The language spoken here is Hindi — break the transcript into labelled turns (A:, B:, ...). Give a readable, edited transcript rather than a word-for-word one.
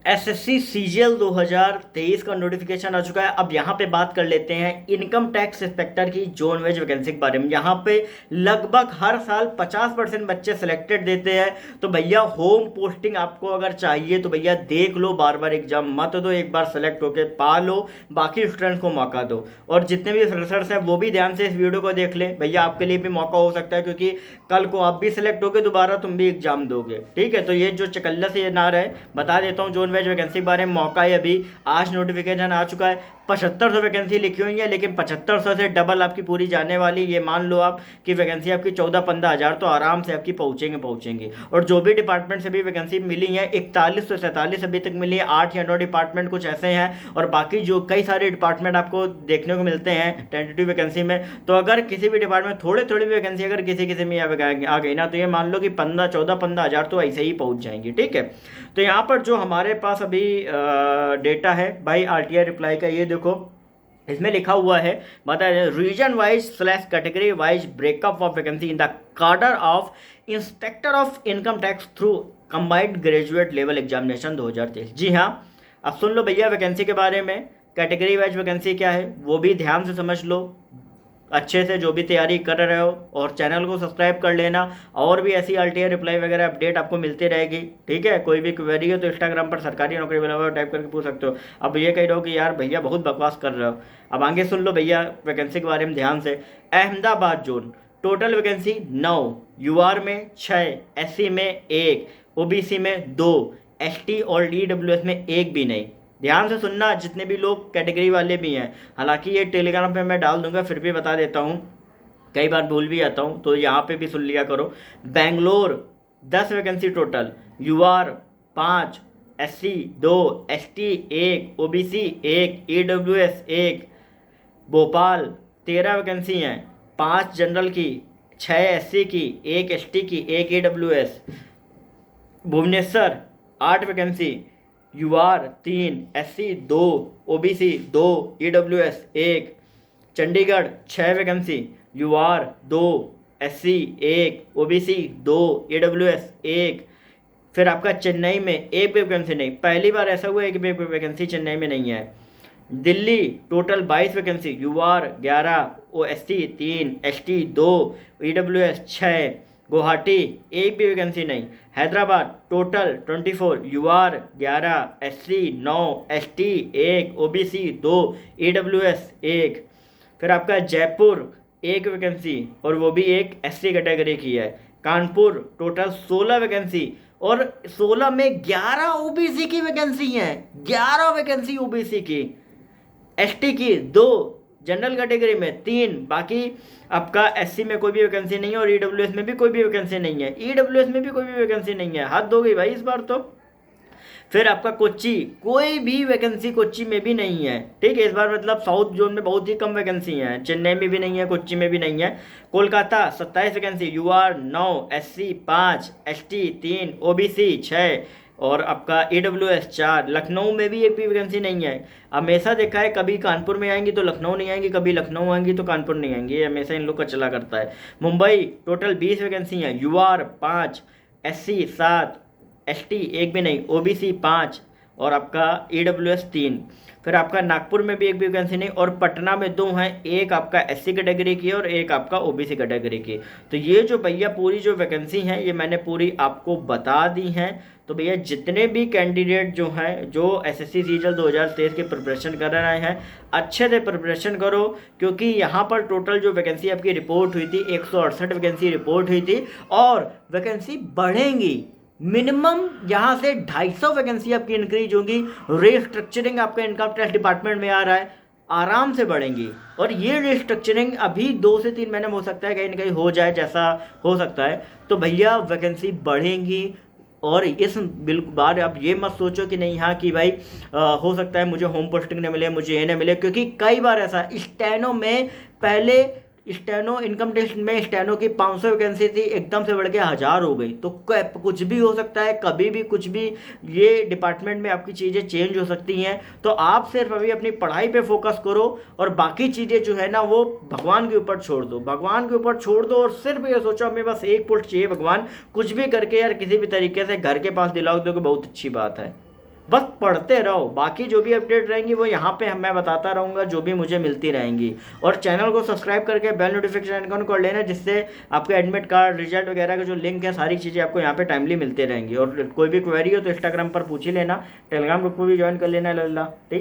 A: एसएससी सीजीएल 2023 का नोटिफिकेशन आ चुका है। अब यहाँ पे बात कर लेते हैं इनकम टैक्स इंस्पेक्टर की जोन वाइज वैकेंसी के बारे में। यहाँ पे लगभग हर साल 50% बच्चे सिलेक्टेड देते हैं। तो भैया होम पोस्टिंग आपको अगर चाहिए तो भैया देख लो, बार बार एग्जाम मत दो, एक बार सेलेक्ट होके पा लो, बाकी स्टूडेंट्स को मौका दो। और जितने भी फ्रेशर्स हैं वो भी ध्यान से इस वीडियो को देख लें, भैया आपके लिए भी मौका हो सकता है, क्योंकि कल को आप भी सिलेक्ट होगे, दोबारा तुम भी एग्जाम दोगे। ठीक है, तो ये जो चकल्ला से ये ना रहे, बता देता हूँ जोन वाइज वैकेंसी के बारे में। मौका है अभी, आज नोटिफिकेशन आ चुका है। 7500 वैकेंसी लिखी हुई है, लेकिन 7500 से डबल आपकी पूरी जाने वाली। ये मान लो आप कि वैकेंसी आपकी 14-15 हज़ार तो आराम से आपकी पहुंचेंगे। और जो भी डिपार्टमेंट से भी वैकेंसी मिली है, 41 से 47 अभी तक मिली है। 8 या 9 डिपार्टमेंट कुछ ऐसे हैं, और बाकी जो कई सारे डिपार्टमेंट आपको देखने को मिलते हैं टेंटेटिव वैकेंसी में। तो अगर किसी भी डिपार्टमेंट थोड़ी थोड़ी भी वैकेंसी अगर किसी में आ गई ना, तो ये मान लो कि 15-14-15 हज़ार तो ऐसे ही पहुंच जाएंगी। ठीक है, तो यहाँ पर जो हमारे पास अभी डेटा है भाई आरटीआई रिप्लाई का, ये देखो इसमें लिखा हुआ है, बता दें, region wise slash category wise breakup of vacancy in the cadre of inspector of income tax through combined graduate level examination 2023। जी हाँ, अब सुन लो भैया वैकेंसी के बारे में, कैटेगरी वाइज वैकेंसी क्या है वो भी ध्यान से समझ लो अच्छे से, जो भी तैयारी कर रहे हो। और चैनल को सब्सक्राइब कर लेना, और भी ऐसी आरटीआई रिप्लाई वगैरह अपडेट आपको मिलती रहेगी। ठीक है, कोई भी क्वेरी हो तो इंस्टाग्राम पर सरकारी नौकरी वाला हुआ टाइप करके पूछ सकते हो। अब ये कह रहे हो कि यार भैया बहुत बकवास कर रहे हो, अब आगे सुन लो भैया वैकेंसी के बारे में ध्यान से। Ahmedabad zone total vacancy 9, UR में 6, एससी में 1, ओबीसी में 2, एसटी और ईडब्ल्यूएस में 1 भी नहीं। ध्यान से सुनना जितने भी लोग कैटेगरी वाले भी हैं, हालांकि ये टेलीग्राम पे मैं डाल दूंगा, फिर भी बता देता हूँ, कई बार भूल भी आता हूँ, तो यहाँ पे भी सुन लिया करो। Bangalore 10 vacancy total, UR 5, SC 2, ST 1, OBC 1, EWS 1। Bhopal 13 vacancy हैं, 5 जनरल की, 6 एससी की, 1 एसटी की, 1 EWS. Bhubaneswar 8 vacancy, UR 3, SC 2, OBC 2, EWS 1। Chandigarh 6 vacancy, UR 2, SC 1, OBC 2, EWS 1। फिर आपका चेन्नई में एक भी वैकेंसी नहीं, पहली बार ऐसा हुआ है कि वैकेंसी चेन्नई में नहीं है। Delhi total 22 vacancy, UR 11, OST 3, ST 2, EWS 6। Guwahati एक भी वैकेंसी नहीं। Hyderabad total 24, UR 11, SC 9, ST 1, OBC 2, EWS 1। फिर आपका जयपुर एक वैकेंसी, और वो भी एक एससी कैटेगरी की है। कानपुर टोटल 16 वैकेंसी, और 16 में 11 ओबीसी की वैकेंसी हैं, 11 वैकेंसी ओबीसी की। एसटी की 2, जनरल कैटेगरी में 3, बाकी आपका एससी में कोई भी वैकेंसी नहीं है, और ईडब्ल्यूएस में भी कोई भी वैकेंसी नहीं है। ईडब्ल्यूएस में भी कोई भी वैकेंसी नहीं है, हद हो गई भाई इस बार तो। फिर आपका कोच्चि, कोई भी वैकेंसी कोच्चि में भी नहीं है। ठीक है, इस बार मतलब साउथ जोन में बहुत ही कम वैकेंसी हैं, चेन्नई में भी नहीं है, कोच्चि में भी नहीं है। Kolkata 27 vacancy, UR 9, SC 5, ST 3, OBC 6, और आपका ईडब्ल्यूएस 4। लखनऊ में भी एक भी वैकेंसी नहीं है। हमेशा देखा है, कभी कानपुर में आएंगी तो लखनऊ नहीं आएंगी, कभी लखनऊ आएंगी तो कानपुर नहीं आएंगी, ये हमेशा इन लोग का चला करता है। मुंबई टोटल 20 वैकेंसी हैं, यूआर 5, एससी 7, एसटी एक भी नहीं, ओबीसी 5, और आपका ईडब्ल्यूएस 3। फिर आपका नागपुर में भी एक भी वैकेंसी नहीं, और पटना में 2 हैं, एक आपका एससी कैटेगरी की और एक आपका ओबीसी कैटेगरी की। तो ये जो भैया पूरी जो वैकेंसी हैं ये मैंने पूरी आपको बता दी हैं। तो भैया जितने भी कैंडिडेट जो हैं, जो एसएससी सीजीएल 2023 की प्रिपरेशन कर रहे हैं, अच्छे से प्रिपरेशन करो, क्योंकि यहाँ पर टोटल जो वैकेंसी आपकी रिपोर्ट हुई थी 168 वैकेंसी रिपोर्ट हुई थी, और वैकेंसी बढ़ेंगी। मिनिमम यहाँ से 250 वैकेंसी आपकी इंक्रीज होगी। रिस्ट्रक्चरिंग आपका इनकम टैक्स डिपार्टमेंट में आ रहा है, आराम से बढ़ेंगी। और ये रिस्ट्रक्चरिंग अभी 2 से 3 महीने में हो सकता है, कहीं ना कहीं हो जाए, जैसा हो सकता है। तो भैया वैकेंसी बढ़ेंगी। और इस बिल्कुल बार आप ये मत सोचो कि नहीं, हाँ कि भाई हो सकता है मुझे होम पोस्टिंग नहीं मिले, मुझे ये नहीं मिले, क्योंकि कई बार ऐसा स्टेनो में, पहले स्टेनो इनकम टैक्स में स्टेनो की 500 वैकेंसी थी, एकदम से बढ़ के 1000 हो गई। तो कुछ भी हो सकता है, कभी भी कुछ भी, ये डिपार्टमेंट में आपकी चीज़ें चेंज हो सकती हैं। तो आप सिर्फ अभी अपनी पढ़ाई पे फोकस करो, और बाकी चीज़ें जो है ना वो भगवान के ऊपर छोड़ दो, भगवान के ऊपर छोड़ दो। और सिर्फ ये सोचो हमें बस एक पोस्ट चाहिए, भगवान कुछ भी करके यार किसी भी तरीके से घर के पास दिलाओ, तो बहुत अच्छी बात है। बस पढ़ते रहो, बाकी जो भी अपडेट रहेंगी वो यहाँ पे मैं बताता रहूँगा, जो भी मुझे मिलती रहेंगी। और चैनल को सब्सक्राइब करके बेल नोटिफिकेशन ऑन कर लेना, जिससे आपके एडमिट कार्ड, रिजल्ट वगैरह का जो लिंक है, सारी चीज़ें आपको यहाँ पे टाइमली मिलती रहेंगी। और कोई भी क्वेरी हो तो इंस्टाग्राम पर पूछ ही लेना, टेलीग्राम ग्रुप को भी ज्वाइन कर लेना। लल्ला ठीक।